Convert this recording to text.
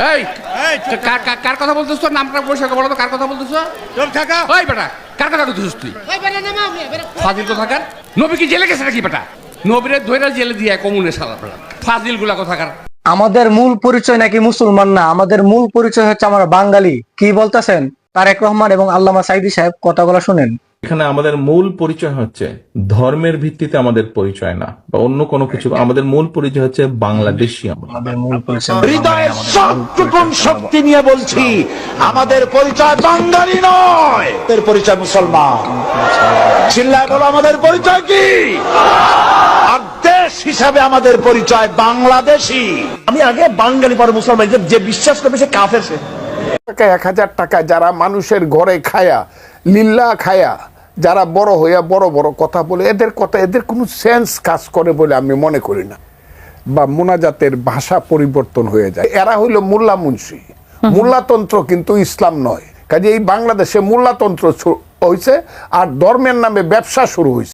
এই কার কথা বলতেছ? নামটা পরিষ্কার বলো তো, কার কথা বলতেছ? ওই বেটা, কার কথা বলতেছিস তুই? ফাজিল কোথাকার। নবী কি জেলে গেছে নাকি বেটা? নবীরে ধইরা জেলে দিয়ে কমুনে সারা বেটা। ফাজিল গুলা কোথাকার। আমাদের মূল পরিচয় নাকি মুসলমান না, আমাদের মূল পরিচয় হচ্ছে আমরা বাঙালি। কি বলতেছেন? তারেক রহমান এবং আল্লামা সাঈদী সাহেব কথাগুলো শুনেন। এখানে আমাদের মূল পরিচয় হচ্ছে ধর্মের ভিত্তিতে আমাদের পরিচয় না, বা অন্য কোনো কিছু। আমাদের মূল পরিচয় হচ্ছে বাংলাদেশী। আমাদের মূল পরিচয় হৃদয়ের সবটুকুন শক্তি নিয়ে বলছি, আমাদের পরিচয় বাঙালি নয়, আমাদের পরিচয় মুসলমান। চিল্লায় বলো, আমাদের পরিচয় কি? আর দেশ হিসাবে আমাদের পরিচয় বাংলাদেশী। আমি আগে বাঙালি, পরে মুসলমান। যে বিশ্বাস করবে সে কাফের। সে 1000 টাকা যারা মানুষের ঘরে খায়া, লিল্লা খায়া, যারা বড় হইয়া বড় বড় কথা বলে, এদের কথা, এদের কোনো সেন্স কাজ করে বলে আমি মনে করি না। বা মোনাজাতের ভাষা পরিবর্তন হয়ে যায়। এরা হইল মোল্লা মুন্সি। মোল্লাতন্ত্র কিন্তু ইসলাম নয়। কাজে এই বাংলাদেশে মোল্লাতন্ত্র হয়েছে, আর ধর্মের নামে ব্যবসা শুরু হয়েছে।